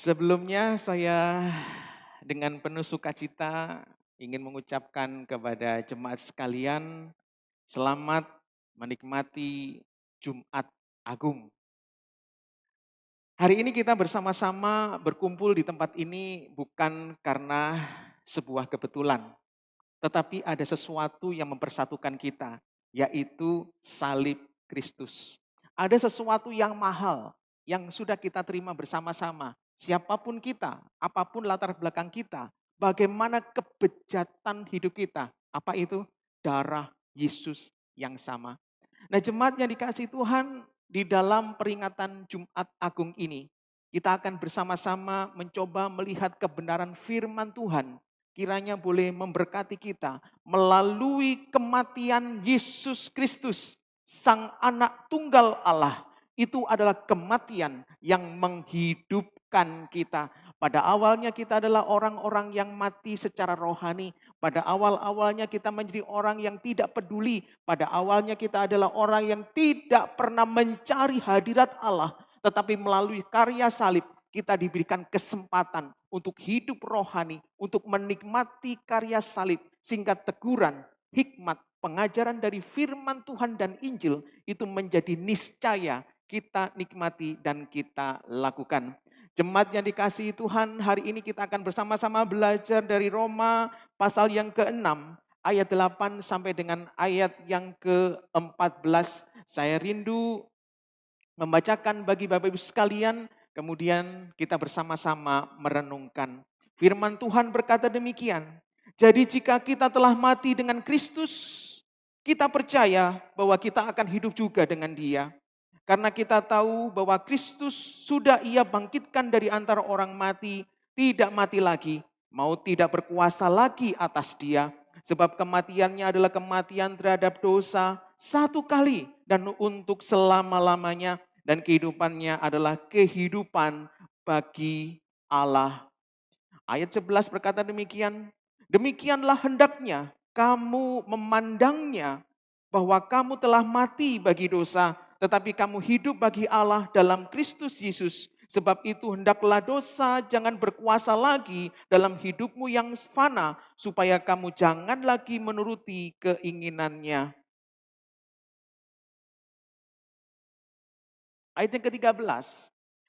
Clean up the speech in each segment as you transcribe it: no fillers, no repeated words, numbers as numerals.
Sebelumnya saya dengan penuh sukacita ingin mengucapkan kepada jemaat sekalian, selamat menikmati Jumat Agung. Hari ini kita bersama-sama berkumpul di tempat ini bukan karena sebuah kebetulan, tetapi ada sesuatu yang mempersatukan kita, yaitu salib Kristus. Ada sesuatu yang mahal yang sudah kita terima bersama-sama. Siapapun kita, apapun latar belakang kita, bagaimana kebejatan hidup kita. Apa itu? Darah Yesus yang sama. Nah, jemaat yang dikasihi Tuhan, di dalam peringatan Jumat Agung ini, kita akan bersama-sama mencoba melihat kebenaran firman Tuhan. Kiranya boleh memberkati kita melalui kematian Yesus Kristus, Sang Anak Tunggal Allah. Itu adalah kematian yang menghidupkan kita. Pada awalnya kita adalah orang-orang yang mati secara rohani. Pada awal-awalnya kita menjadi orang yang tidak peduli. Pada awalnya kita adalah orang yang tidak pernah mencari hadirat Allah. Tetapi melalui karya salib kita diberikan kesempatan untuk hidup rohani, untuk menikmati karya salib. Sehingga teguran, hikmat, pengajaran dari firman Tuhan dan Injil itu menjadi niscaya kita nikmati dan kita lakukan. Jemaat yang dikasihi Tuhan, hari ini kita akan bersama-sama belajar dari Roma pasal yang ke-6, ayat 8 sampai dengan ayat yang ke-14. Saya rindu membacakan bagi Bapak Ibu sekalian, kemudian kita bersama-sama merenungkan. Firman Tuhan berkata demikian, jadi jika kita telah mati dengan Kristus, kita percaya bahwa kita akan hidup juga dengan Dia. Karena kita tahu bahwa Kristus sudah Ia bangkitkan dari antara orang mati, tidak mati lagi, mau tidak berkuasa lagi atas dia. Sebab kematiannya adalah kematian terhadap dosa satu kali dan untuk selama-lamanya. Dan kehidupannya adalah kehidupan bagi Allah. Ayat 11 berkata demikian, demikianlah hendaknya kamu memandangnya bahwa kamu telah mati bagi dosa, tetapi kamu hidup bagi Allah dalam Kristus Yesus. Sebab itu hendaklah dosa jangan berkuasa lagi dalam hidupmu yang fana, supaya kamu jangan lagi menuruti keinginannya. Ayat yang ke-13.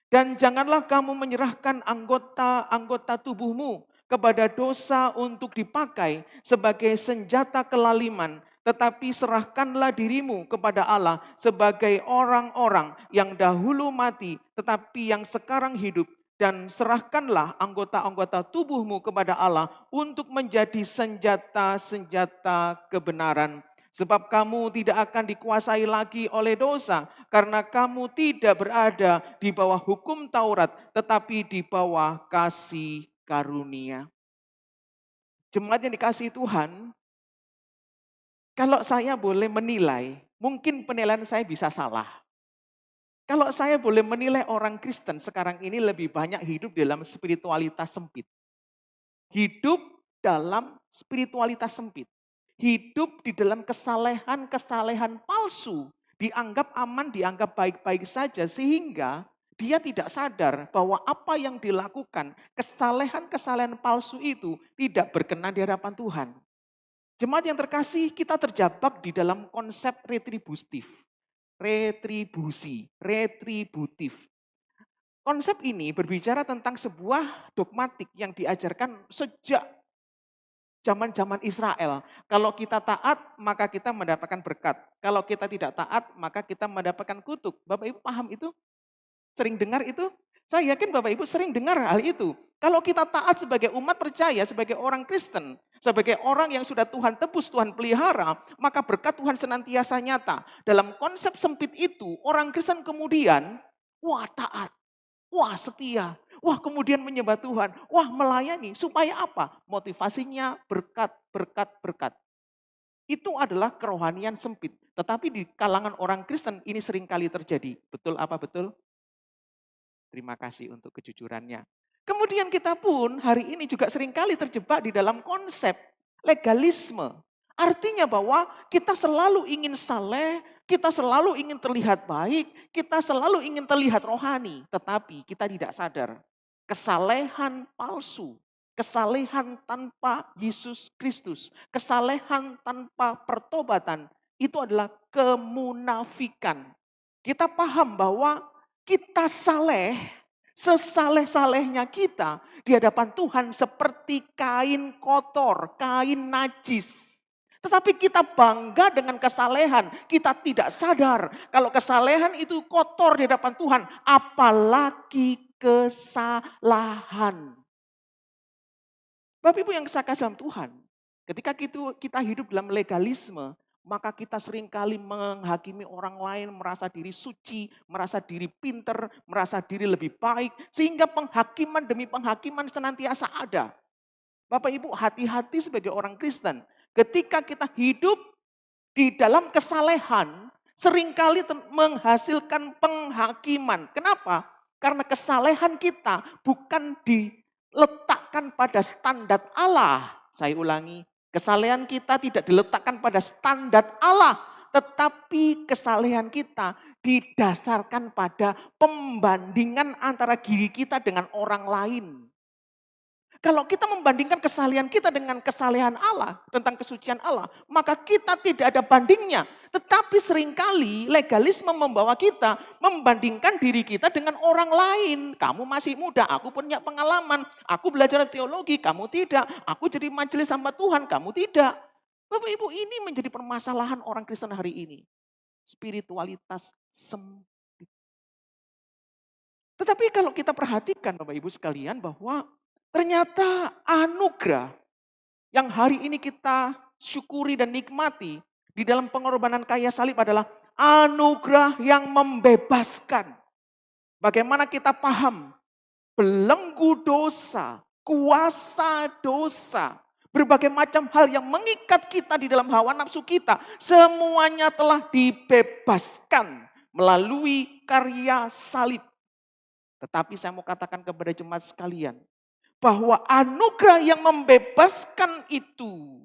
Dan janganlah kamu menyerahkan anggota-anggota tubuhmu kepada dosa untuk dipakai sebagai senjata kelaliman, tetapi serahkanlah dirimu kepada Allah sebagai orang-orang yang dahulu mati, tetapi yang sekarang hidup. Dan serahkanlah anggota-anggota tubuhmu kepada Allah untuk menjadi senjata-senjata kebenaran. Sebab kamu tidak akan dikuasai lagi oleh dosa, karena kamu tidak berada di bawah hukum Taurat, tetapi di bawah kasih karunia. Jemaat yang dikasihi Tuhan, kalau saya boleh menilai, mungkin penilaian saya bisa salah. Kalau saya boleh menilai orang Kristen sekarang ini lebih banyak hidup dalam spiritualitas sempit. Hidup dalam spiritualitas sempit. Hidup di dalam kesalehan-kesalehan palsu. Dianggap aman, dianggap baik-baik saja. Sehingga dia tidak sadar bahwa apa yang dilakukan, kesalehan-kesalehan palsu itu tidak berkenan di hadapan Tuhan. Jemaat yang terkasih, kita terjebak di dalam konsep retributif. Retributif. Konsep ini berbicara tentang sebuah dogmatik yang diajarkan sejak zaman-zaman Israel. Kalau kita taat, maka kita mendapatkan berkat. Kalau kita tidak taat, maka kita mendapatkan kutuk. Bapak Ibu paham itu? Sering dengar itu? Saya yakin Bapak Ibu sering dengar hal itu. Kalau kita taat sebagai umat percaya, sebagai orang Kristen, sebagai orang yang sudah Tuhan tebus, Tuhan pelihara, maka berkat Tuhan senantiasa nyata. Dalam konsep sempit itu, orang Kristen kemudian, wah taat, wah setia, wah kemudian menyembah Tuhan, wah melayani. Supaya apa? Motivasinya berkat, berkat, berkat. Itu adalah kerohanian sempit. Tetapi di kalangan orang Kristen ini seringkali terjadi. Betul apa betul? Terima kasih untuk kejujurannya. Kemudian kita pun hari ini juga seringkali terjebak di dalam konsep legalisme. Artinya bahwa kita selalu ingin saleh, kita selalu ingin terlihat baik, kita selalu ingin terlihat rohani. Tetapi kita tidak sadar kesalehan palsu, kesalehan tanpa Yesus Kristus, kesalehan tanpa pertobatan, itu adalah kemunafikan. Kita paham bahwa kita saleh, sesaleh-salehnya kita di hadapan Tuhan seperti kain kotor, kain najis. Tetapi kita bangga dengan kesalehan. Kita tidak sadar kalau kesalehan itu kotor di hadapan Tuhan. Apalagi kesalahan. Bapak Ibu yang saya kasih dalam Tuhan. Ketika kita hidup dalam legalisme, maka kita seringkali menghakimi orang lain, merasa diri suci, merasa diri pinter, merasa diri lebih baik. Sehingga penghakiman demi penghakiman senantiasa ada. Bapak Ibu hati-hati sebagai orang Kristen. Ketika kita hidup di dalam kesalehan, seringkali menghasilkan penghakiman. Kenapa? Karena kesalehan kita bukan diletakkan pada standar Allah. Saya ulangi, kesalehan kita tidak diletakkan pada standar Allah. Tetapi kesalehan kita didasarkan pada pembandingan antara diri kita dengan orang lain. Kalau kita membandingkan kesalehan kita dengan kesalehan Allah, tentang kesucian Allah, maka kita tidak ada bandingnya. Tetapi seringkali legalisme membawa kita membandingkan diri kita dengan orang lain. Kamu masih muda, aku punya pengalaman. Aku belajar teologi, kamu tidak. Aku jadi majelis hamba Tuhan, kamu tidak. Bapak Ibu, ini menjadi permasalahan orang Kristen hari ini. Spiritualitas sempit. Tetapi kalau kita perhatikan Bapak Ibu sekalian bahwa ternyata anugerah yang hari ini kita syukuri dan nikmati di dalam pengorbanan kayu salib adalah anugerah yang membebaskan. Bagaimana kita paham belenggu dosa, kuasa dosa, berbagai macam hal yang mengikat kita di dalam hawa nafsu kita, semuanya telah dibebaskan melalui karya salib. Tetapi saya mau katakan kepada jemaat sekalian, bahwa anugerah yang membebaskan itu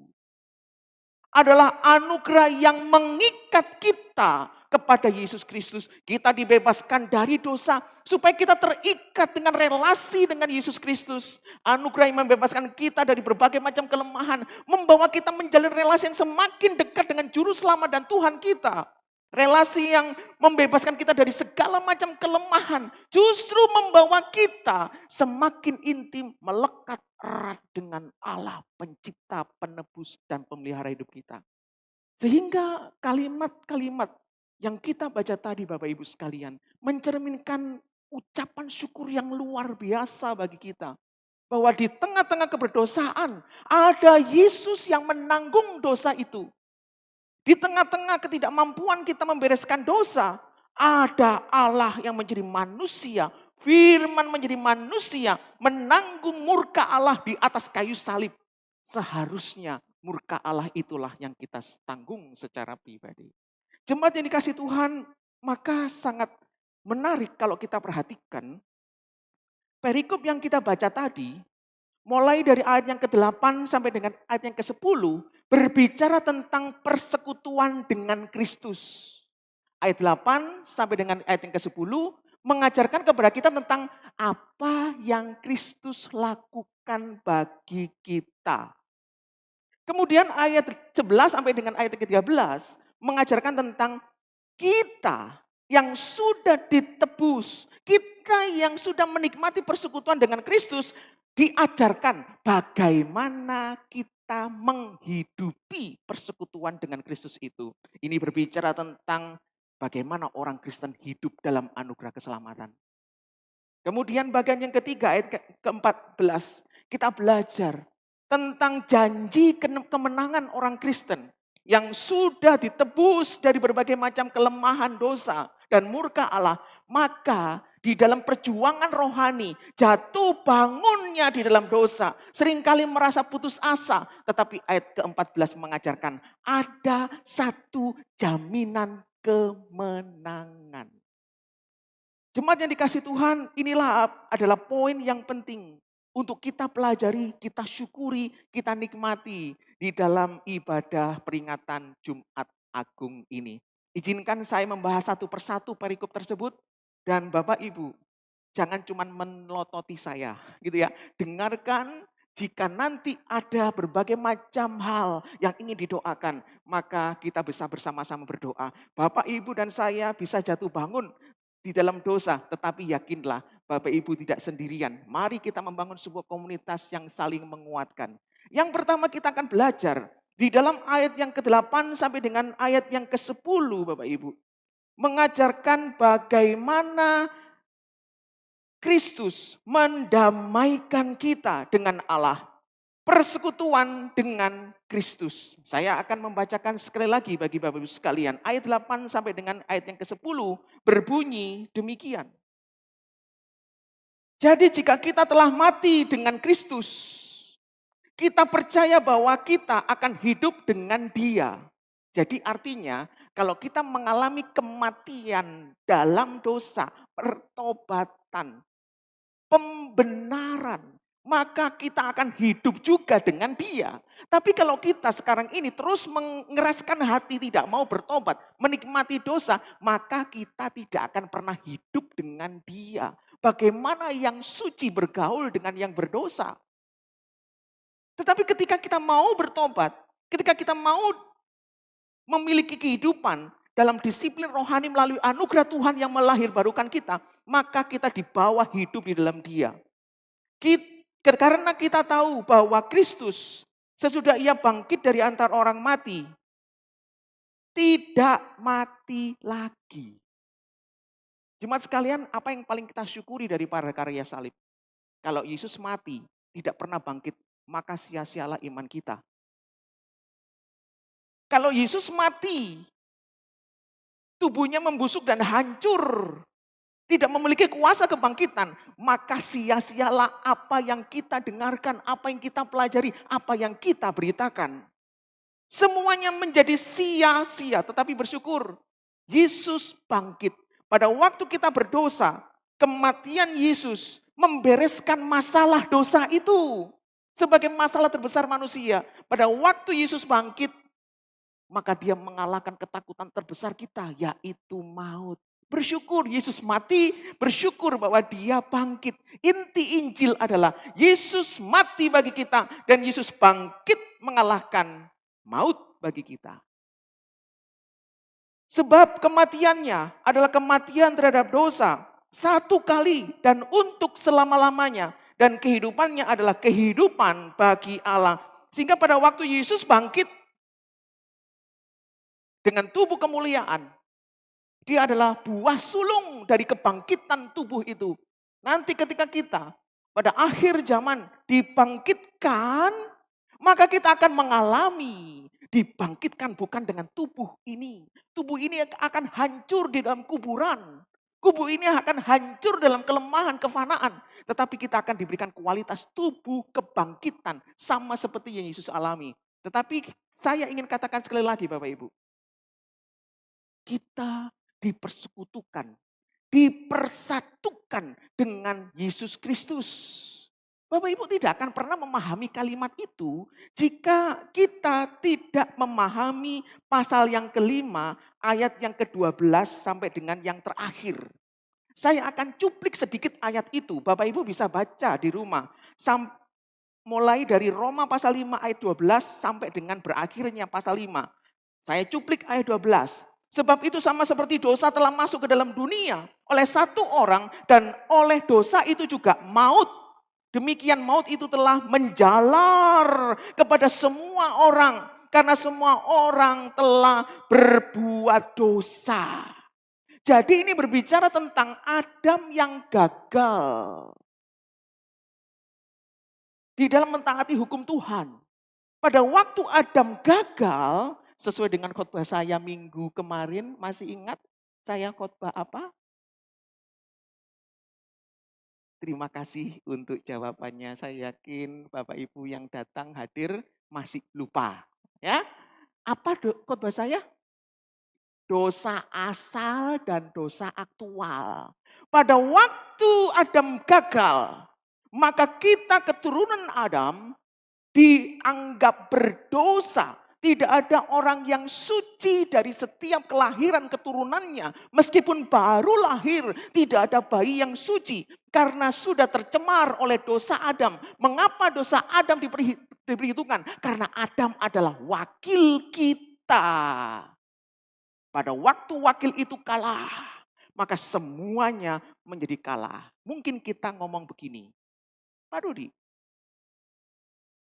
adalah anugerah yang mengikat kita kepada Yesus Kristus. Kita dibebaskan dari dosa supaya kita terikat dengan relasi dengan Yesus Kristus. Anugerah yang membebaskan kita dari berbagai macam kelemahan, membawa kita menjalin relasi yang semakin dekat dengan juru selamat dan Tuhan kita. Relasi yang membebaskan kita dari segala macam kelemahan justru membawa kita semakin intim melekat erat dengan Allah pencipta, penebus dan pemelihara hidup kita. Sehingga kalimat-kalimat yang kita baca tadi Bapak Ibu sekalian mencerminkan ucapan syukur yang luar biasa bagi kita. Bahwa di tengah-tengah keberdosaan ada Yesus yang menanggung dosa itu. Di tengah-tengah ketidakmampuan kita membereskan dosa, ada Allah yang menjadi manusia, firman menjadi manusia, menanggung murka Allah di atas kayu salib. Seharusnya murka Allah itulah yang kita tanggung secara pribadi. Jemaat yang dikasih Tuhan, maka sangat menarik kalau kita perhatikan perikop yang kita baca tadi, mulai dari ayat yang ke-8 sampai dengan ayat yang ke-10, berbicara tentang persekutuan dengan Kristus. Ayat 8 sampai dengan ayat yang ke-10 mengajarkan kepada kita tentang apa yang Kristus lakukan bagi kita. Kemudian ayat 11 sampai dengan ayat ke-13 mengajarkan tentang kita yang sudah ditebus, kita yang sudah menikmati persekutuan dengan Kristus, diajarkan bagaimana kita menghidupi persekutuan dengan Kristus itu. Ini berbicara tentang bagaimana orang Kristen hidup dalam anugerah keselamatan. Kemudian bagian yang ketiga ayat ke-14 kita belajar tentang janji kemenangan orang Kristen yang sudah ditebus dari berbagai macam kelemahan dosa dan murka Allah. Maka di dalam perjuangan rohani, jatuh bangunnya di dalam dosa, seringkali merasa putus asa. Tetapi ayat ke-14 mengajarkan ada satu jaminan kemenangan. Jemaat yang dikasih Tuhan, inilah adalah poin yang penting untuk kita pelajari, kita syukuri, kita nikmati di dalam ibadah peringatan Jumat Agung ini. Izinkan saya membahas satu persatu perikop tersebut dan Bapak Ibu Jangan cuma melototi saya, gitu ya. Dengarkan, jika nanti ada berbagai macam hal yang ingin didoakan, maka kita bisa bersama-sama berdoa. Bapak, Ibu, dan saya bisa jatuh bangun di dalam dosa, tetapi yakinlah Bapak Ibu tidak sendirian. Mari kita membangun sebuah komunitas yang saling menguatkan. Yang pertama kita akan belajar di dalam ayat yang ke-8 sampai dengan ayat yang ke-10 Bapak Ibu. Mengajarkan bagaimana Kristus mendamaikan kita dengan Allah. Persekutuan dengan Kristus. Saya akan membacakan sekali lagi bagi Bapak Ibu sekalian. Ayat 8 sampai dengan ayat yang ke-10 berbunyi demikian. Jadi jika kita telah mati dengan Kristus, kita percaya bahwa kita akan hidup dengan Dia. Jadi artinya kalau kita mengalami kematian dalam dosa, pertobatan, pembenaran, maka kita akan hidup juga dengan Dia. Tapi kalau kita sekarang ini terus mengeraskan hati, tidak mau bertobat, menikmati dosa, maka kita tidak akan pernah hidup dengan Dia. Bagaimana yang suci bergaul dengan yang berdosa? Tetapi ketika kita mau bertobat, ketika kita mau memiliki kehidupan dalam disiplin rohani melalui anugerah Tuhan yang melahirbarukan kita, maka kita dibawa hidup di dalam Dia. Karena kita tahu bahwa Kristus sesudah Ia bangkit dari antara orang mati, tidak mati lagi. Jemaat sekalian, apa yang paling kita syukuri dari para karya salib? Kalau Yesus mati, tidak pernah bangkit, maka sia-sialah iman kita. Kalau Yesus mati, tubuhnya membusuk dan hancur, tidak memiliki kuasa kebangkitan, maka sia-sialah apa yang kita dengarkan, apa yang kita pelajari, apa yang kita beritakan. Semuanya menjadi sia-sia, tetapi bersyukur. Yesus bangkit. Pada waktu kita berdosa, kematian Yesus membereskan masalah dosa itu. Sebagai masalah terbesar manusia. Pada waktu Yesus bangkit, maka Dia mengalahkan ketakutan terbesar kita, yaitu maut. Bersyukur Yesus mati, bersyukur bahwa Dia bangkit. Inti Injil adalah Yesus mati bagi kita dan Yesus bangkit mengalahkan maut bagi kita. Sebab kematiannya adalah kematian terhadap dosa satu kali dan untuk selama-lamanya. Dan kehidupannya adalah kehidupan bagi Allah. Sehingga pada waktu Yesus bangkit dengan tubuh kemuliaan, Dia adalah buah sulung dari kebangkitan tubuh itu. Nanti ketika kita pada akhir zaman dibangkitkan, maka kita akan mengalami dibangkitkan bukan dengan tubuh ini. Tubuh ini akan hancur di dalam kuburan. Tubuh ini akan hancur dalam kelemahan, kefanaan. Tetapi kita akan diberikan kualitas tubuh kebangkitan. Sama seperti yang Yesus alami. Tetapi saya ingin katakan sekali lagi Bapak Ibu. Kita dipersekutukan, dipersatukan dengan Yesus Kristus. Bapak Ibu tidak akan pernah memahami kalimat itu jika kita tidak memahami pasal yang kelima, ayat yang ke-12 sampai dengan yang terakhir. Saya akan cuplik sedikit ayat itu, Bapak Ibu bisa baca di rumah. Mulai dari Roma pasal 5 ayat 12 sampai dengan berakhirnya pasal 5. Saya cuplik ayat 12. Sebab itu sama seperti dosa telah masuk ke dalam dunia oleh satu orang dan oleh dosa itu juga maut. Demikian maut itu telah menjalar kepada semua orang karena semua orang telah berbuat dosa. Jadi ini berbicara tentang Adam yang gagal di dalam mentaati hukum Tuhan. Pada waktu Adam gagal, sesuai dengan khotbah saya minggu kemarin, masih ingat saya khotbah apa? Terima kasih untuk jawabannya. Saya yakin Bapak Ibu yang datang hadir masih lupa. Ya, apa khotbah saya? Dosa asal dan dosa aktual. Pada waktu Adam gagal, maka kita keturunan Adam dianggap berdosa. Tidak ada orang yang suci dari setiap kelahiran keturunannya. Meskipun baru lahir, tidak ada bayi yang suci. Karena sudah tercemar oleh dosa Adam. Mengapa dosa Adam diperhitungkan? Karena Adam adalah wakil kita. Pada waktu wakil itu kalah, maka semuanya menjadi kalah. Mungkin kita ngomong begini, Pak Rudi,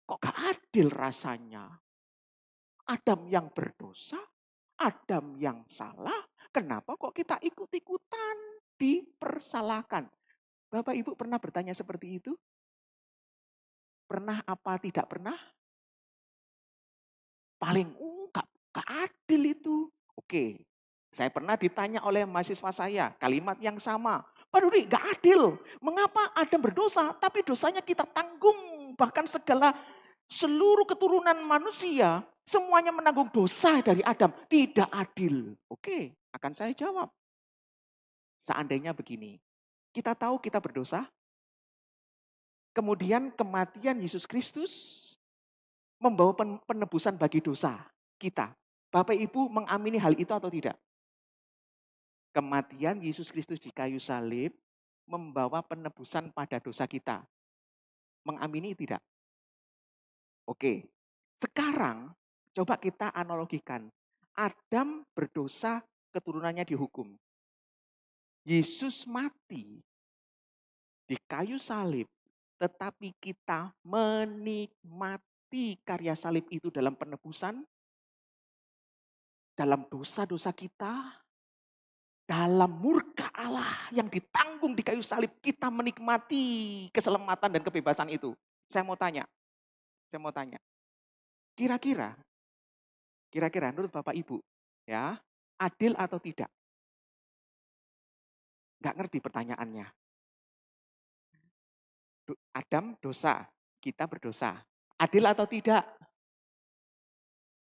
kok gak adil rasanya? Adam yang berdosa, Adam yang salah, kenapa kok kita ikut-ikutan dipersalahkan? Bapak Ibu pernah bertanya seperti itu? Pernah apa tidak pernah? Paling gak adil itu. Oke, saya pernah ditanya oleh mahasiswa saya kalimat yang sama. Pak Rudi, gak adil. Mengapa Adam berdosa tapi dosanya kita tanggung? Bahkan seluruh keturunan manusia semuanya menanggung dosa dari Adam. Tidak adil. Oke, akan saya jawab. Seandainya begini, kita tahu kita berdosa, kemudian kematian Yesus Kristus membawa penebusan bagi dosa kita. Bapak Ibu mengamini hal itu atau tidak? Kematian Yesus Kristus di kayu salib membawa penebusan pada dosa kita. Mengamini tidak? Oke. Sekarang coba kita analogikan. Adam berdosa, keturunannya dihukum. Yesus mati di kayu salib, tetapi kita menikmati karya salib itu dalam penebusan, dalam dosa-dosa kita, dalam murka Allah yang ditanggung di kayu salib, kita menikmati keselamatan dan kebebasan itu. Saya mau tanya, kira-kira menurut Bapak Ibu, ya, adil atau tidak? Nggak ngerti pertanyaannya. Adam dosa, kita berdosa. Adil atau tidak?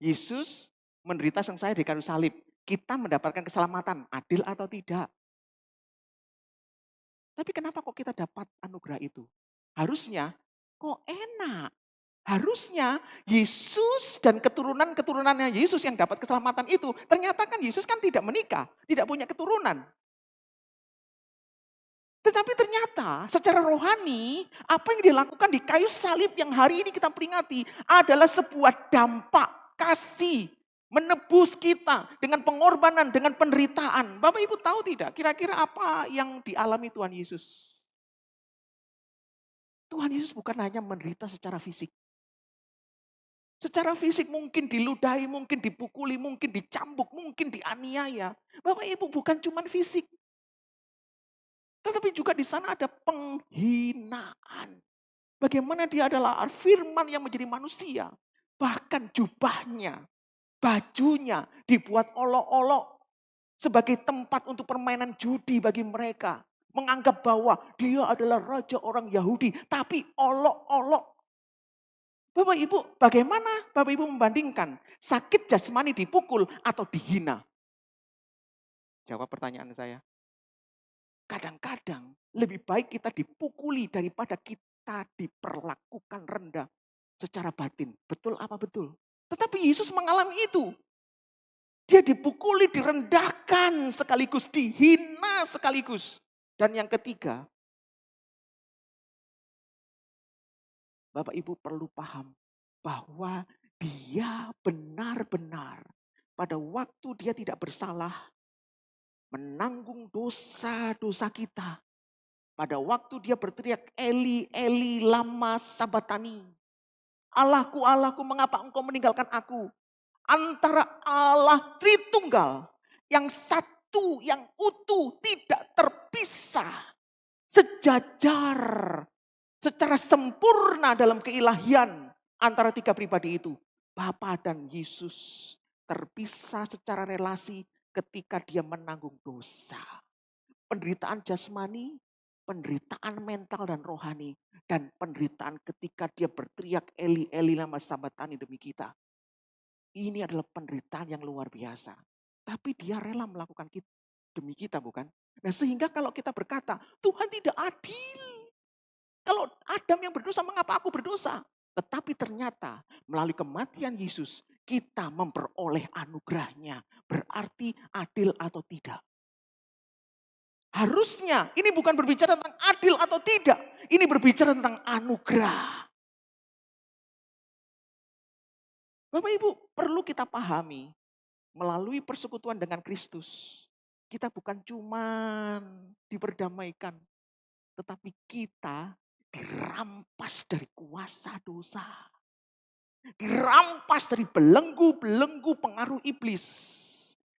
Yesus menderita sengsara di kayu salib. Kita mendapatkan keselamatan. Adil atau tidak? Tapi kenapa kok kita dapat anugerah itu? Harusnya kok enak. Harusnya Yesus dan keturunan-keturunannya Yesus yang dapat keselamatan itu. Ternyata kan Yesus kan tidak menikah. Tidak punya keturunan. Tetapi ternyata secara rohani, apa yang dilakukan di kayu salib yang hari ini kita peringati adalah sebuah dampak kasih menebus kita dengan pengorbanan, dengan penderitaan. Bapak Ibu tahu tidak kira-kira apa yang dialami Tuhan Yesus? Tuhan Yesus bukan hanya menderita secara fisik. Secara fisik mungkin diludahi, mungkin dipukuli, mungkin dicambuk, mungkin dianiaya. Bapak Ibu bukan cuma fisik. Tetapi juga di sana ada penghinaan. Bagaimana dia adalah firman yang menjadi manusia. Bahkan jubahnya, bajunya dibuat olok-olok sebagai tempat untuk permainan judi bagi mereka. Menganggap bahwa dia adalah raja orang Yahudi. Tapi olok-olok. Bapak Ibu, bagaimana Bapak Ibu membandingkan sakit jasmani dipukul atau dihina? Jawab pertanyaan saya. Kadang-kadang lebih baik kita dipukuli daripada kita diperlakukan rendah secara batin. Betul apa betul? Tetapi Yesus mengalami itu. Dia dipukuli, direndahkan sekaligus, dihina sekaligus. Dan yang ketiga, Bapak Ibu perlu paham bahwa dia benar-benar pada waktu dia tidak bersalah menanggung dosa-dosa kita. Pada waktu dia berteriak, Eli, Eli, lama sabatani. Allahku, Allahku, mengapa engkau meninggalkan aku? Antara Allah Tritunggal, yang satu, yang utuh, tidak terpisah. Sejajar, secara sempurna dalam keilahian antara tiga pribadi itu. Bapa dan Yesus terpisah secara relasi ketika dia menanggung dosa. Penderitaan jasmani, penderitaan mental dan rohani, dan penderitaan ketika dia berteriak Eli Eli lama sabatani demi kita. Ini adalah penderitaan yang luar biasa. Tapi dia rela melakukan demi kita bukan? Nah sehingga kalau kita berkata Tuhan tidak adil. Kalau Adam yang berdosa mengapa aku berdosa? Tetapi ternyata melalui kematian Yesus kita memperoleh anugerahnya. Berarti adil atau tidak? Harusnya ini bukan berbicara tentang adil atau tidak. Ini berbicara tentang anugerah. Bapak Ibu, perlu kita pahami melalui persekutuan dengan Kristus. Kita bukan cuman diperdamaikan, tetapi kita dirampas dari kuasa dosa. Dirampas dari belenggu-belenggu pengaruh iblis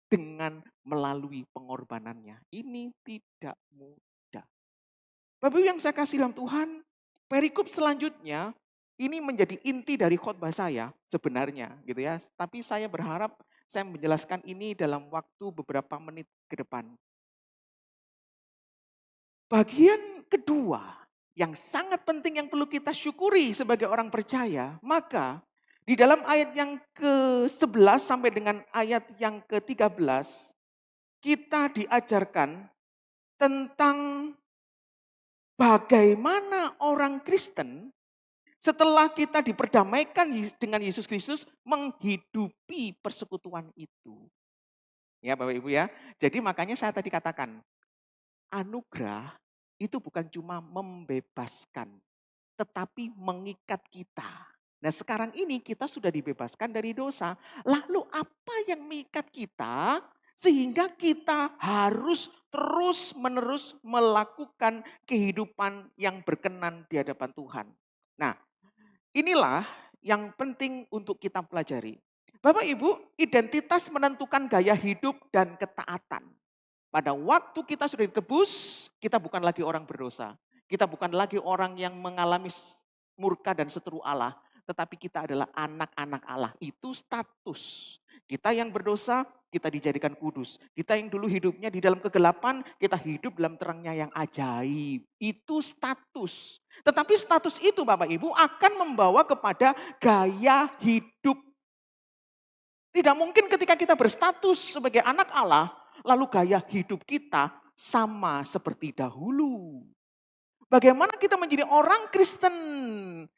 dengan melalui pengorbanannya. Ini tidak mudah. Bapak Ibu yang saya kasih dalam Tuhan, perikop selanjutnya ini menjadi inti dari khotbah saya sebenarnya gitu ya. Tapi saya berharap saya menjelaskan ini dalam waktu beberapa menit ke depan. Bagian kedua yang sangat penting yang perlu kita syukuri sebagai orang percaya, maka di dalam ayat yang ke-11 sampai dengan ayat yang ke-13, kita diajarkan tentang bagaimana orang Kristen setelah kita diperdamaikan dengan Yesus Kristus menghidupi persekutuan itu. Ya Bapak Ibu ya. Jadi makanya saya tadi katakan, anugerah itu bukan cuma membebaskan, tetapi mengikat kita. Nah sekarang ini kita sudah dibebaskan dari dosa. Lalu apa yang mengikat kita sehingga kita harus terus menerus melakukan kehidupan yang berkenan di hadapan Tuhan. Nah inilah yang penting untuk kita pelajari. Bapak Ibu, identitas menentukan gaya hidup dan ketaatan. Pada waktu kita sudah ditebus, kita bukan lagi orang berdosa. Kita bukan lagi orang yang mengalami murka dan seteru Allah. Tetapi kita adalah anak-anak Allah. Itu status. Kita yang berdosa, kita dijadikan kudus. Kita yang dulu hidupnya di dalam kegelapan, kita hidup dalam terangnya yang ajaib. Itu status. Tetapi status itu Bapak Ibu akan membawa kepada gaya hidup. Tidak mungkin ketika kita berstatus sebagai anak Allah, lalu gaya hidup kita sama seperti dahulu. Bagaimana kita menjadi orang Kristen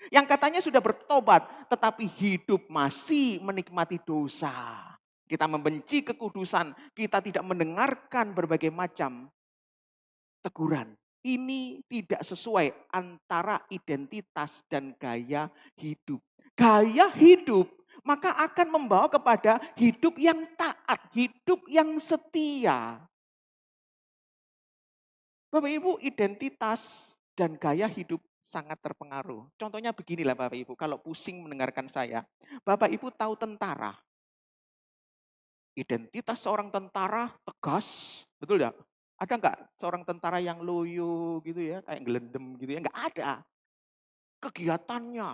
yang katanya sudah bertobat, tetapi hidup masih menikmati dosa. Kita membenci kekudusan, kita tidak mendengarkan berbagai macam teguran. Ini tidak sesuai antara identitas dan gaya hidup. Gaya hidup maka akan membawa kepada hidup yang taat, hidup yang setia. Bapak Ibu, identitas dan gaya hidup sangat terpengaruh. Contohnya beginilah Bapak Ibu, kalau pusing mendengarkan saya. Bapak Ibu tahu tentara. Identitas seorang tentara tegas, betul tidak? Ada enggak seorang tentara yang loyo gitu ya, kayak gelendem gitu ya? Enggak ada. Kegiatannya,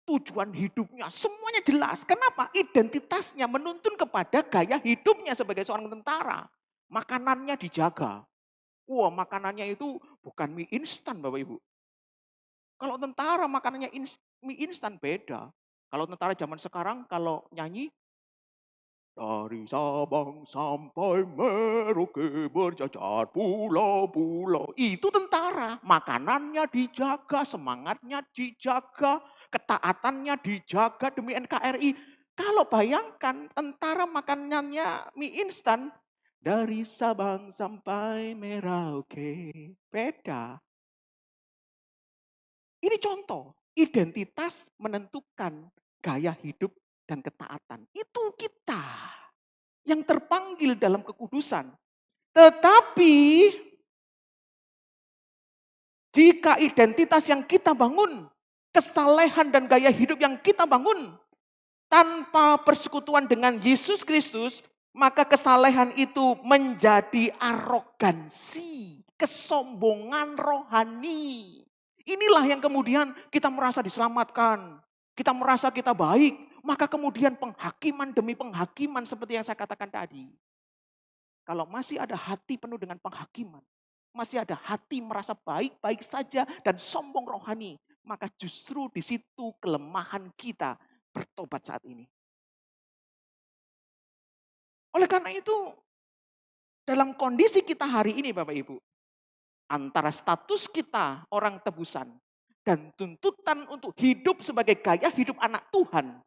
tujuan hidupnya, semuanya jelas. Kenapa? Identitasnya menuntun kepada gaya hidupnya sebagai seorang tentara. Makanannya dijaga. Wah, makanannya itu bukan mie instan Bapak Ibu. Kalau tentara makanannya mie instan beda. Kalau tentara zaman sekarang kalau nyanyi dari Sabang sampai Merauke berjajar pulau-pulau. Itu tentara. Makanannya dijaga, semangatnya dijaga, ketaatannya dijaga demi NKRI. Kalau bayangkan tentara makanannya mie instan, dari Sabang sampai Merauke. Beda. Ini contoh, identitas menentukan gaya hidup dan ketaatan. Itu kita yang terpanggil dalam kekudusan. Tetapi jika identitas yang kita bangun, kesalehan dan gaya hidup yang kita bangun tanpa persekutuan dengan Yesus Kristus, maka kesalehan itu menjadi arogansi, kesombongan rohani. Inilah yang kemudian kita merasa diselamatkan, kita merasa kita baik, maka kemudian penghakiman demi penghakiman seperti yang saya katakan tadi. Kalau masih ada hati penuh dengan penghakiman, masih ada hati merasa baik-baik saja dan sombong rohani, maka justru di situ kelemahan kita bertobat saat ini. Oleh karena itu, dalam kondisi kita hari ini Bapak Ibu, antara status kita orang tebusan dan tuntutan untuk hidup sebagai gaya hidup anak Tuhan,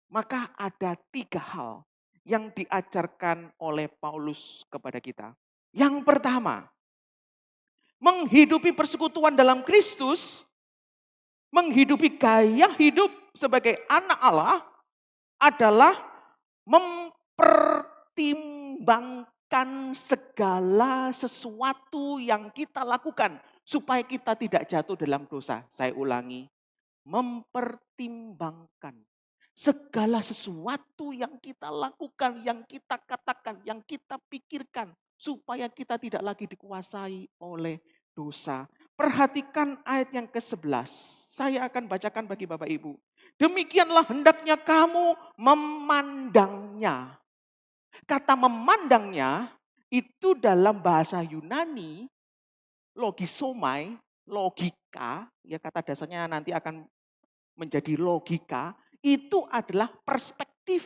maka ada 3 hal yang diajarkan oleh Paulus kepada kita. Yang pertama, menghidupi persekutuan dalam Kristus, menghidupi gaya hidup sebagai anak Allah adalah mempertimbangkan segala sesuatu yang kita lakukan supaya kita tidak jatuh dalam dosa. Saya ulangi, mempertimbangkan segala sesuatu yang kita lakukan, yang kita katakan, yang kita pikirkan supaya kita tidak lagi dikuasai oleh dosa. Perhatikan ayat yang ke-11. Saya akan bacakan bagi Bapak Ibu. Demikianlah hendaknya kamu memandangnya. Kata memandangnya itu dalam bahasa Yunani logisomai, logika, ya kata dasarnya nanti akan menjadi logika, itu adalah perspektif.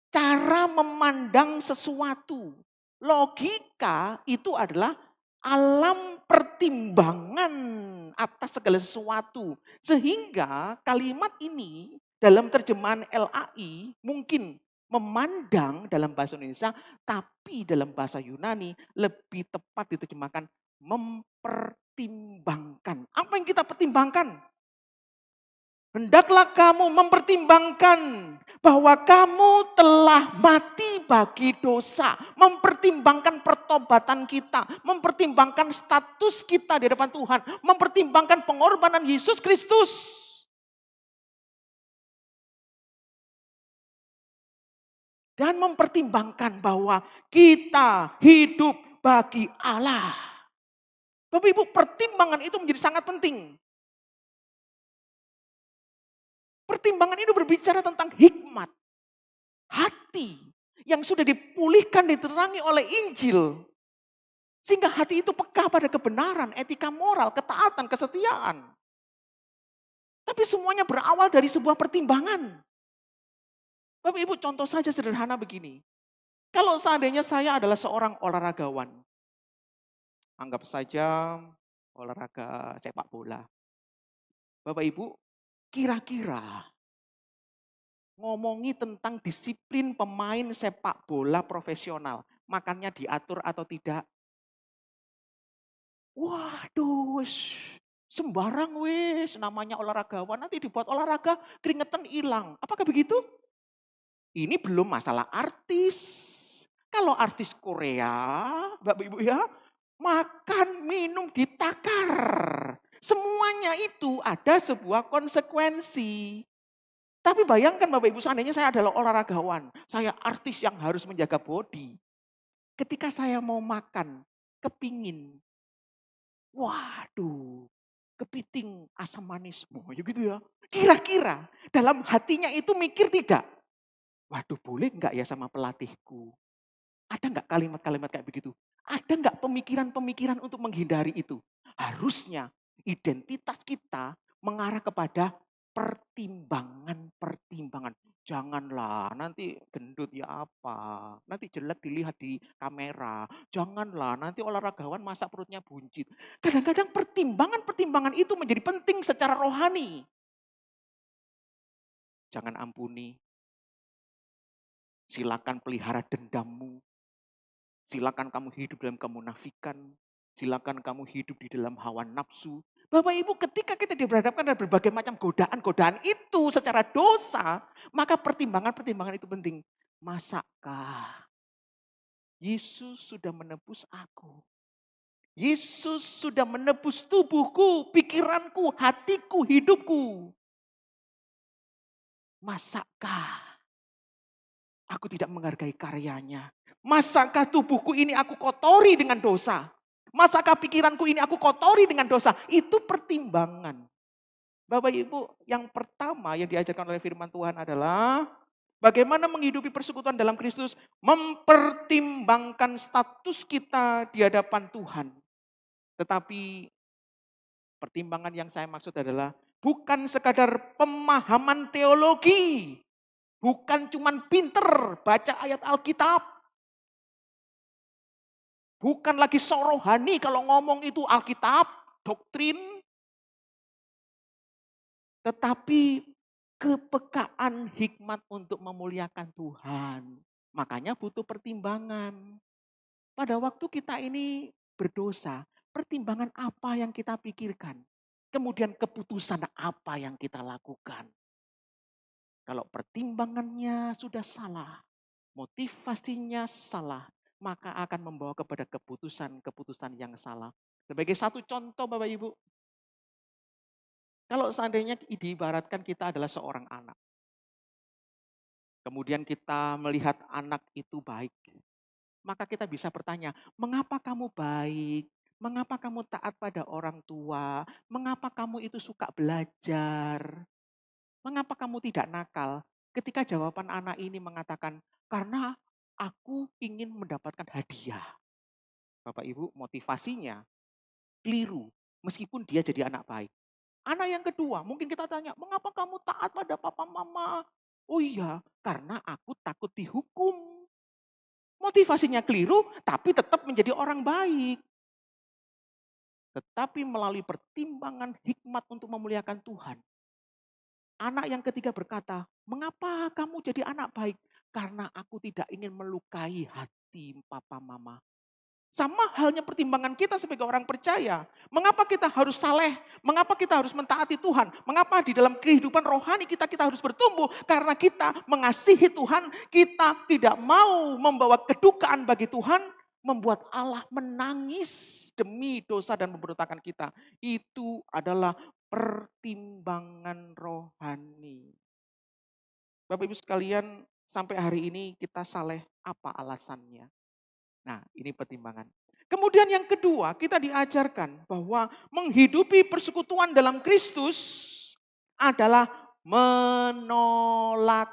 Cara memandang sesuatu. Logika itu adalah alam pertimbangan atas segala sesuatu. Sehingga kalimat ini dalam terjemahan LAI mungkin memandang dalam bahasa Indonesia, tapi dalam bahasa Yunani lebih tepat diterjemahkan mempertimbangkan. Apa yang kita pertimbangkan? Hendaklah kamu mempertimbangkan bahwa kamu telah mati bagi dosa. Mempertimbangkan pertobatan kita. Mempertimbangkan status kita di hadapan Tuhan. Mempertimbangkan pengorbanan Yesus Kristus. Dan mempertimbangkan bahwa kita hidup bagi Allah. Bapak Ibu, pertimbangan itu menjadi sangat penting. Pertimbangan itu berbicara tentang hikmat, hati yang sudah dipulihkan, diterangi oleh Injil. Sehingga hati itu peka pada kebenaran, etika moral, ketaatan, kesetiaan. Tapi semuanya berawal dari sebuah pertimbangan. Bapak Ibu, contoh saja sederhana begini. Kalau seandainya saya adalah seorang olahragawan, anggap saja olahraga sepak bola. Bapak Ibu, kira-kira ngomongi tentang disiplin pemain sepak bola profesional, makannya diatur atau tidak? Waduh, sembarang wis, namanya olahragawan nanti dibuat olahraga keringetan hilang. Apakah begitu? Ini belum masalah artis. Kalau artis Korea, Bapak Ibu ya, makan, minum ditakar. Semuanya itu ada sebuah konsekuensi. Tapi bayangkan Bapak Ibu, seandainya saya adalah olahragawan, saya artis yang harus menjaga body. Ketika saya mau makan, kepingin, waduh, kepiting asam manis, ya gitu ya. Kira-kira dalam hatinya itu mikir tidak? Waduh, boleh enggak ya sama pelatihku? Ada enggak kalimat-kalimat kayak begitu? Ada enggak pemikiran-pemikiran untuk menghindari itu? Harusnya identitas kita mengarah kepada pertimbangan-pertimbangan. Janganlah nanti gendut ya apa, nanti jelek dilihat di kamera. Janganlah nanti olahragawan masa perutnya buncit. Kadang-kadang pertimbangan-pertimbangan itu menjadi penting secara rohani. Jangan ampuni, silakan pelihara dendammu. Silakan kamu hidup dalam kemunafikan. Silakan kamu hidup di dalam hawa nafsu. Bapak Ibu, ketika kita diberhadapkan dengan berbagai macam godaan-godaan itu secara dosa, maka pertimbangan-pertimbangan itu penting. Masakah Yesus sudah menebus aku? Yesus sudah menebus tubuhku, pikiranku, hatiku, hidupku. Masakah aku tidak menghargai karyanya? Masakah tubuhku ini aku kotori dengan dosa? Masakah pikiranku ini aku kotori dengan dosa? Itu pertimbangan. Bapak Ibu, yang pertama yang diajarkan oleh firman Tuhan adalah bagaimana menghidupi persekutuan dalam Kristus, mempertimbangkan status kita di hadapan Tuhan. Tetapi pertimbangan yang saya maksud adalah bukan sekadar pemahaman teologi, bukan cuman pinter baca ayat Alkitab, bukan lagi sorohani kalau ngomong itu Alkitab, doktrin, tetapi kepekaan hikmat untuk memuliakan Tuhan. Makanya butuh pertimbangan. pada waktu kita ini berdosa, pertimbangan apa yang kita pikirkan? Kemudian keputusan apa yang kita lakukan? Kalau pertimbangannya sudah salah, motivasinya salah, maka akan membawa kepada keputusan-keputusan yang salah. Sebagai satu contoh Bapak Ibu, kalau seandainya diibaratkan kita adalah seorang anak. Kemudian kita melihat anak itu baik. Maka kita bisa bertanya, mengapa kamu baik? Mengapa kamu taat pada orang tua? Mengapa kamu itu suka belajar? Mengapa kamu tidak nakal? Ketika jawaban anak ini mengatakan, karena aku ingin mendapatkan hadiah. Bapak Ibu, motivasinya keliru. Meskipun dia jadi anak baik. Anak yang kedua, mungkin kita tanya, mengapa kamu taat pada papa mama? Oh iya, karena aku takut dihukum. Motivasinya keliru, tapi tetap menjadi orang baik. Tetapi melalui pertimbangan hikmat untuk memuliakan Tuhan. Anak yang ketiga berkata, mengapa kamu jadi anak baik? Karena aku tidak ingin melukai hati papa mama. Sama halnya pertimbangan kita sebagai orang percaya. Mengapa kita harus saleh? Mengapa kita harus mentaati Tuhan? Mengapa di dalam kehidupan rohani kita harus bertumbuh? Karena kita mengasihi Tuhan, kita tidak mau membawa kedukaan bagi Tuhan, membuat Allah menangis demi dosa dan pemberontakan kita. Itu adalah pertimbangan rohani. Bapak Ibu sekalian, sampai hari ini kita saleh, apa alasannya? Nah, ini pertimbangan. Kemudian yang kedua, kita diajarkan bahwa menghidupi persekutuan dalam Kristus adalah menolak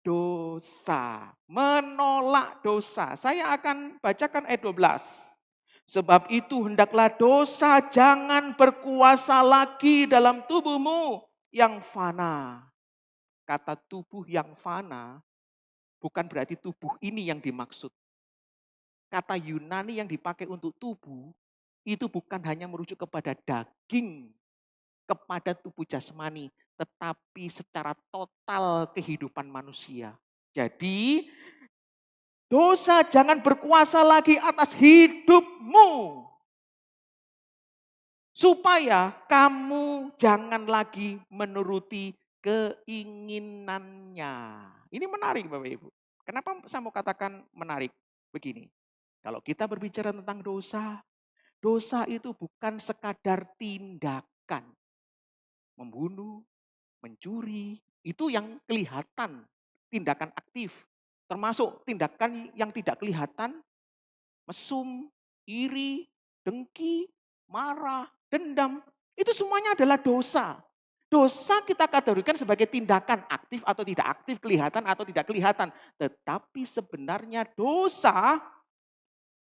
dosa. Menolak dosa. Saya akan bacakan ayat 12. Sebab itu hendaklah dosa jangan berkuasa lagi dalam tubuhmu yang fana. Kata tubuh yang fana bukan berarti tubuh ini yang dimaksud. Kata Yunani yang dipakai untuk tubuh, itu bukan hanya merujuk kepada daging, kepada tubuh jasmani, tetapi secara total kehidupan manusia. Jadi, dosa jangan berkuasa lagi atas hidupmu. Supaya kamu jangan lagi menuruti keinginannya. Ini menarik Bapak Ibu. Kenapa saya mau katakan menarik? Begini. Kalau kita berbicara tentang dosa, dosa itu bukan sekadar tindakan. Membunuh, mencuri, itu yang kelihatan, tindakan aktif. Termasuk tindakan yang tidak kelihatan, mesum, iri, dengki, marah, dendam. Itu semuanya adalah dosa. Dosa kita kategorikan sebagai tindakan aktif atau tidak aktif, kelihatan atau tidak kelihatan. Tetapi sebenarnya dosa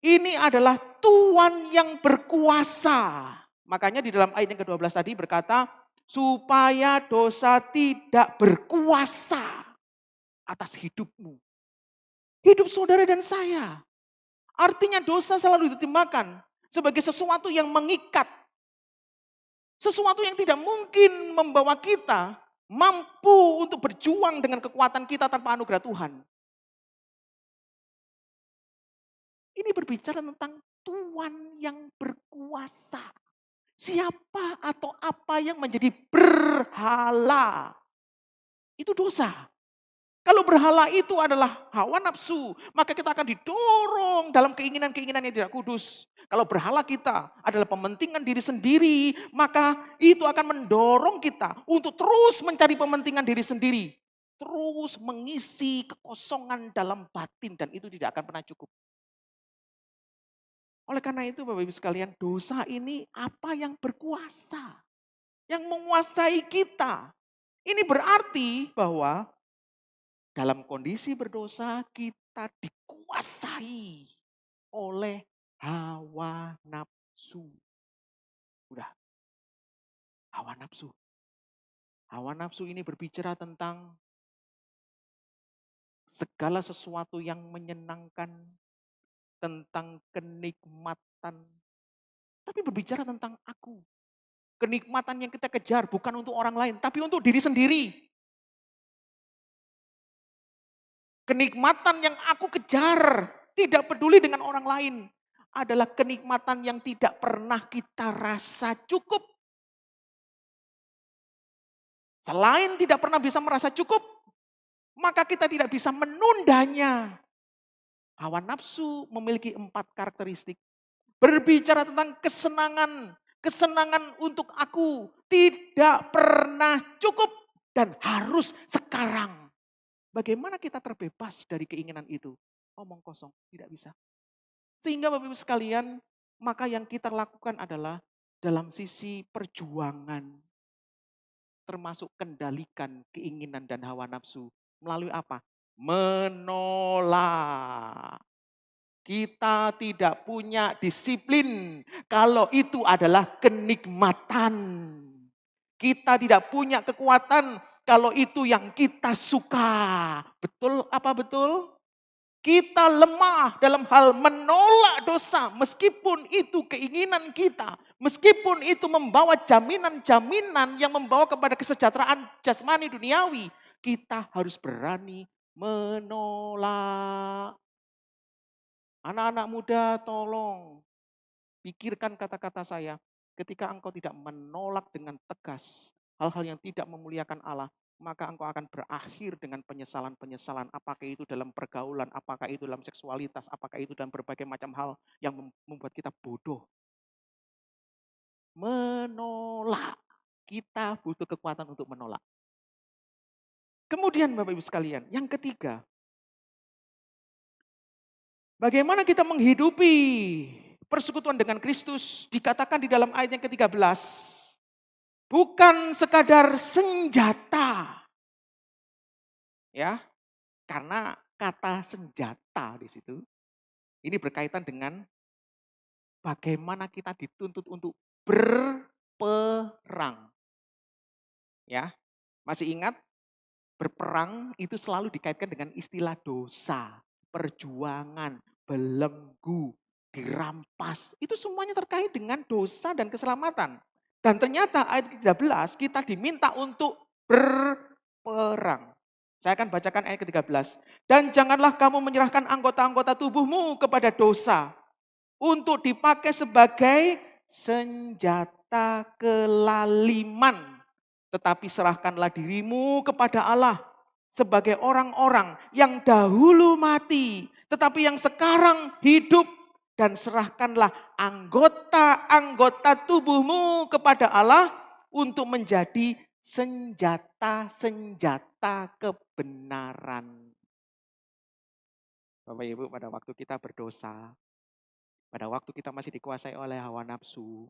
ini adalah Tuhan yang berkuasa. Makanya di dalam ayat yang ke-12 tadi berkata, supaya dosa tidak berkuasa atas hidupmu. Hidup saudara dan saya. Artinya dosa selalu diterjemahkan sebagai sesuatu yang mengikat. Sesuatu yang tidak mungkin membawa kita mampu untuk berjuang dengan kekuatan kita tanpa anugerah Tuhan. Ini berbicara tentang Tuhan yang berkuasa. Siapa atau apa yang menjadi berhala? Itu dosa. Kalau berhala itu adalah hawa nafsu, maka kita akan didorong dalam keinginan-keinginan yang tidak kudus. Kalau berhala kita adalah pementingan diri sendiri, maka itu akan mendorong kita untuk terus mencari pementingan diri sendiri. Terus mengisi kekosongan dalam batin dan itu tidak akan pernah cukup. Oleh karena itu Bapak Ibu sekalian, dosa ini apa yang berkuasa? Yang menguasai kita. Ini berarti bahwa dalam kondisi berdosa kita dikuasai oleh hawa nafsu. Udah, hawa nafsu. Hawa nafsu ini berbicara tentang segala sesuatu yang menyenangkan, tentang kenikmatan. Tapi berbicara tentang aku. Kenikmatan yang kita kejar bukan untuk orang lain, tapi untuk diri sendiri. Kenikmatan yang aku kejar tidak peduli dengan orang lain. adalah kenikmatan yang tidak pernah kita rasa cukup. Selain tidak pernah bisa merasa cukup, maka kita tidak bisa menundanya. Hawa nafsu memiliki 4 karakteristik. Berbicara tentang kesenangan, kesenangan untuk aku tidak pernah cukup dan harus sekarang. Bagaimana kita terbebas dari keinginan itu? Omong kosong, tidak bisa. Sehingga Bapak Ibu sekalian, maka yang kita lakukan adalah dalam sisi perjuangan, termasuk kendalikan keinginan dan hawa nafsu. Melalui apa? Menolak. Kita tidak punya disiplin kalau itu adalah kenikmatan. Kita tidak punya kekuatan kalau itu yang kita suka. Betul apa betul? Kita lemah dalam hal menolak dosa meskipun itu keinginan kita. Meskipun itu membawa jaminan-jaminan yang membawa kepada kesejahteraan jasmani duniawi. Kita harus berani menolak. Anak-anak muda tolong pikirkan kata-kata saya. Ketika engkau tidak menolak dengan tegas hal-hal yang tidak memuliakan Allah, maka engkau akan berakhir dengan penyesalan-penyesalan. Apakah itu dalam pergaulan, apakah itu dalam seksualitas, apakah itu dalam berbagai macam hal yang membuat kita bodoh. Menolak. Kita butuh kekuatan untuk menolak. Kemudian Bapak Ibu sekalian, yang ketiga, bagaimana kita menghidupi persekutuan dengan Kristus? Dikatakan di dalam ayat yang ke-13, bukan sekadar senjata. Ya, karena kata senjata di situ ini berkaitan dengan bagaimana kita dituntut untuk berperang. Ya, masih ingat berperang itu selalu dikaitkan dengan istilah dosa, perjuangan, belenggu, dirampas. Itu semuanya terkait dengan dosa dan keselamatan. Dan ternyata ayat 13 kita diminta untuk berperang. Saya akan bacakan ayat ke-13. Dan janganlah kamu menyerahkan anggota-anggota tubuhmu kepada dosa untuk dipakai sebagai senjata kelaliman. Tetapi serahkanlah dirimu kepada Allah sebagai orang-orang yang dahulu mati, tetapi yang sekarang hidup. Dan serahkanlah anggota-anggota tubuhmu kepada Allah untuk menjadi senjata-senjata kebenaran. Bapak Ibu, pada waktu kita berdosa, pada waktu kita masih dikuasai oleh hawa nafsu,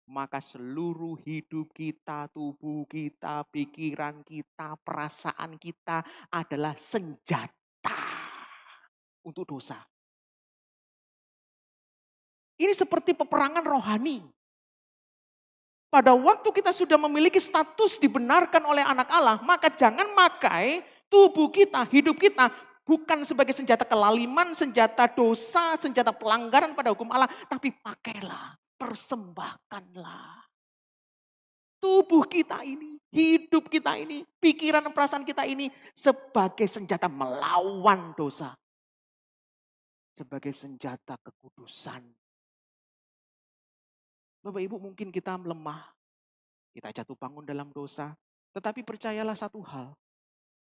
maka seluruh hidup kita, tubuh kita, pikiran kita, perasaan kita adalah senjata untuk dosa. Ini seperti peperangan rohani. Pada waktu kita sudah memiliki status dibenarkan oleh anak Allah, maka jangan pakai tubuh kita, hidup kita, bukan sebagai senjata kelaliman, senjata dosa, senjata pelanggaran pada hukum Allah, tapi pakailah, persembahkanlah. Tubuh kita ini, hidup kita ini, pikiran dan perasaan kita ini sebagai senjata melawan dosa. Sebagai senjata kekudusan. Bapak Ibu, mungkin kita lemah, kita jatuh bangun dalam dosa, tetapi percayalah satu hal,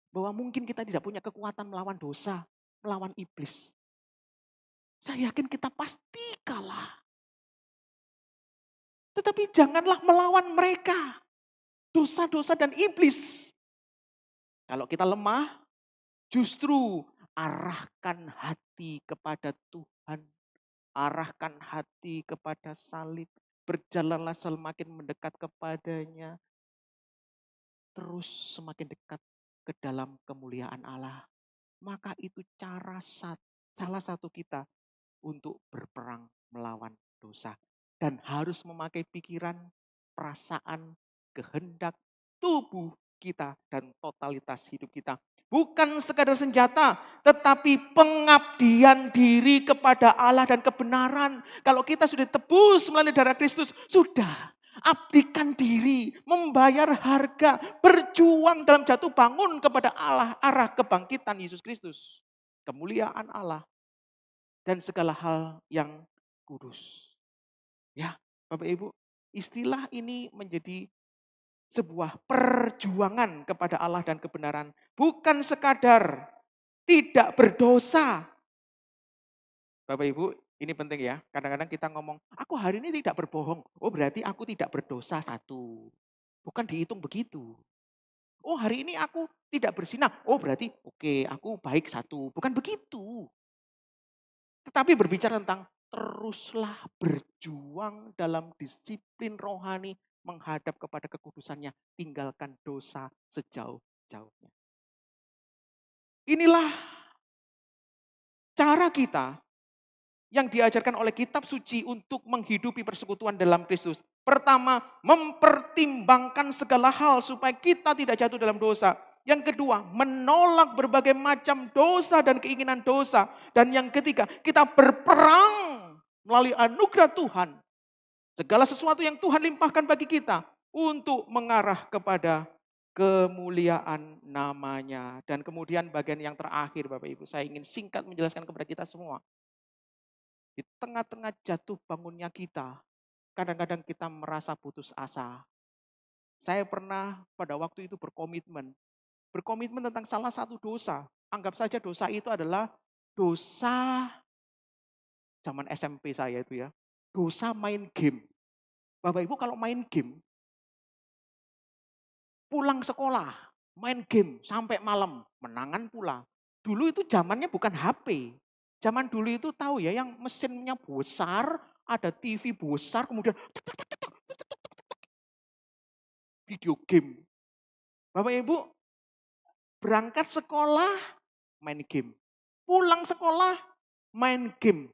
bahwa mungkin kita tidak punya kekuatan melawan dosa, melawan iblis. Saya yakin kita pasti kalah. Tetapi janganlah melawan mereka, dosa-dosa dan iblis. Kalau kita lemah, justru arahkan hati kepada Tuhan. Arahkan hati kepada salib. Berjalanlah semakin mendekat kepadanya. Terus semakin dekat ke dalam kemuliaan Allah. Maka itu salah satu kita untuk berperang melawan dosa. Dan harus memakai pikiran, perasaan, kehendak, tubuh kita dan totalitas hidup kita. Bukan sekadar senjata, tetapi pengabdian diri kepada Allah dan kebenaran. Kalau kita sudah tebus melalui darah Kristus, sudah. Abdikan diri, membayar harga, berjuang dalam jatuh bangun kepada Allah, arah kebangkitan Yesus Kristus. Kemuliaan Allah. Dan segala hal yang Kudus. Ya, Bapak Ibu, istilah ini menjadi sebuah perjuangan kepada Allah dan kebenaran. Bukan sekadar tidak berdosa. Bapak Ibu, ini penting ya. Kadang-kadang kita ngomong, aku hari ini tidak berbohong. Oh berarti aku tidak berdosa satu. Bukan dihitung begitu. Oh hari ini aku tidak berzinah. Oh berarti oke, aku baik satu. Bukan begitu. Tetapi berbicara tentang teruslah berjuang dalam disiplin rohani menghadap kepada kekudusannya. Tinggalkan dosa sejauh-jauhnya. Inilah cara kita yang diajarkan oleh kitab suci untuk menghidupi persekutuan dalam Kristus. Pertama, mempertimbangkan segala hal supaya kita tidak jatuh dalam dosa. Yang kedua, menolak berbagai macam dosa dan keinginan dosa. Dan yang ketiga, kita berperang melalui anugerah Tuhan. Segala sesuatu yang Tuhan limpahkan bagi kita untuk mengarah kepada kemuliaan namanya. Dan kemudian bagian yang terakhir Bapak Ibu, saya ingin singkat menjelaskan kepada kita semua. Di tengah-tengah jatuh bangunnya kita, kadang-kadang kita merasa putus asa. Saya pernah pada waktu itu berkomitmen tentang salah satu dosa. Anggap saja dosa itu adalah dosa zaman SMP saya itu ya. Dosa main game. Bapak Ibu kalau main game, pulang sekolah, main game sampai malam, menangan pula. Dulu itu zamannya bukan HP. Zaman dulu itu tahu ya yang mesinnya besar, ada TV besar, kemudian video game. Bapak Ibu berangkat sekolah main game. Pulang sekolah main game.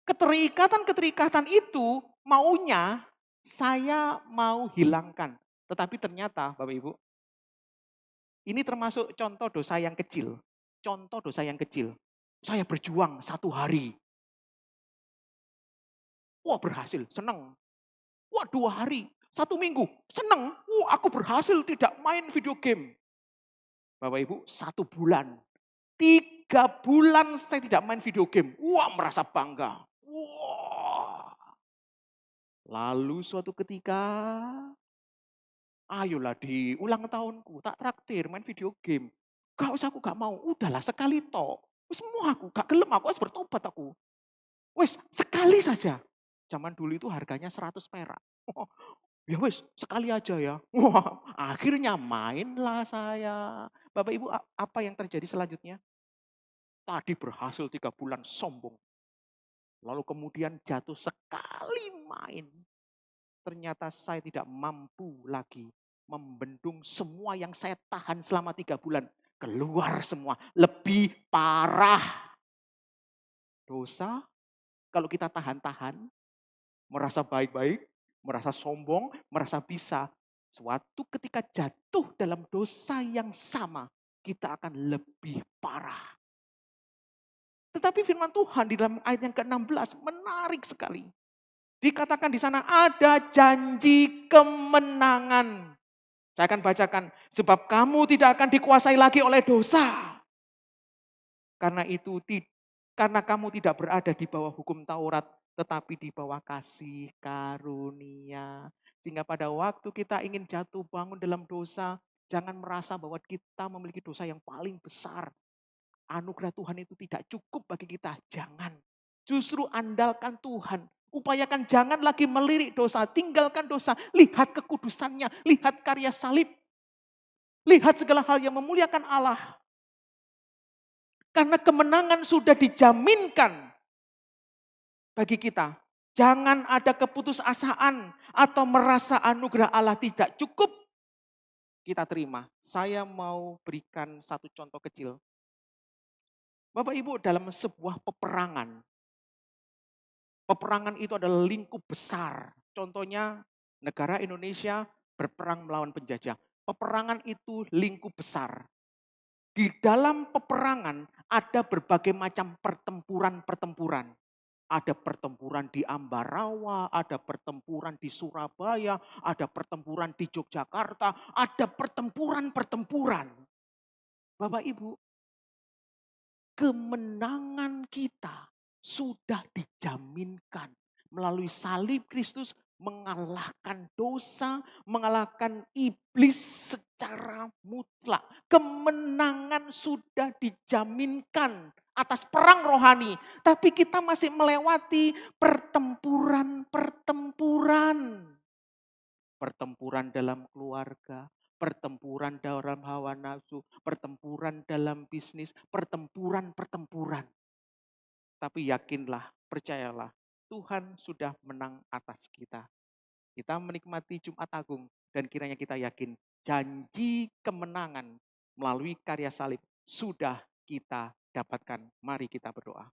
Keterikatan-keterikatan itu maunya saya mau hilangkan. Tetapi ternyata Bapak Ibu, ini termasuk contoh dosa yang kecil. Contoh dosa yang kecil. Saya berjuang 1 hari. Wah berhasil, senang. Wah 2 hari, 1 minggu, senang. Wah aku berhasil tidak main video game. Bapak Ibu 1 bulan. 3 bulan saya tidak main video game. Wah merasa bangga. Wah. Lalu suatu ketika, ayolah di ulang tahunku, tak traktir main video game. Gak usah aku gak mau, udahlah sekali tok. Semua aku, gak gelem aku harus bertobat aku. Wes sekali saja. Zaman dulu itu harganya 100 perak. Ya wes sekali aja ya. Wah, akhirnya mainlah saya. Bapak Ibu apa yang terjadi selanjutnya? Tadi berhasil 3 bulan sombong. Lalu kemudian jatuh sekali main. Ternyata saya tidak mampu lagi membendung semua yang saya tahan selama 3 bulan. Keluar semua. Lebih parah. Dosa, kalau kita tahan-tahan, merasa baik-baik, merasa sombong, merasa bisa. Suatu ketika jatuh dalam dosa yang sama, kita akan lebih parah. Tetapi firman Tuhan di dalam ayat yang ke-16 menarik sekali. Dikatakan di sana ada janji kemenangan. Saya akan bacakan. Sebab kamu tidak akan dikuasai lagi oleh dosa. Karena kamu tidak berada di bawah hukum Taurat, tetapi di bawah kasih karunia. Sehingga pada waktu kita ingin jatuh bangun dalam dosa, jangan merasa bahwa kita memiliki dosa yang paling besar. Anugerah Tuhan itu tidak cukup bagi kita. Jangan. Justru andalkan Tuhan. Upayakan jangan lagi melirik dosa. Tinggalkan dosa. Lihat kekudusannya. Lihat karya salib. Lihat segala hal yang memuliakan Allah. Karena kemenangan sudah dijaminkan bagi kita. Jangan ada keputusasaan atau merasa anugerah Allah tidak cukup. Kita terima. Saya mau berikan satu contoh kecil. Bapak Ibu dalam sebuah peperangan. Peperangan itu adalah lingkup besar. Contohnya negara Indonesia berperang melawan penjajah. Peperangan itu lingkup besar. Di dalam peperangan ada berbagai macam pertempuran-pertempuran. Ada pertempuran di Ambarawa, ada pertempuran di Surabaya, ada pertempuran di Yogyakarta, ada pertempuran-pertempuran. Bapak Ibu, kemenangan kita sudah dijaminkan. Melalui salib Kristus mengalahkan dosa, mengalahkan iblis secara mutlak. Kemenangan sudah dijaminkan atas perang rohani. Tapi kita masih melewati pertempuran-pertempuran. Pertempuran dalam keluarga, pertempuran dalam hawa nafsu, pertempuran dalam bisnis, pertempuran-pertempuran. Tapi yakinlah, percayalah, Tuhan sudah menang atas kita. Kita menikmati Jumat Agung dan kiranya kita yakin janji kemenangan melalui karya salib sudah kita dapatkan. Mari kita berdoa.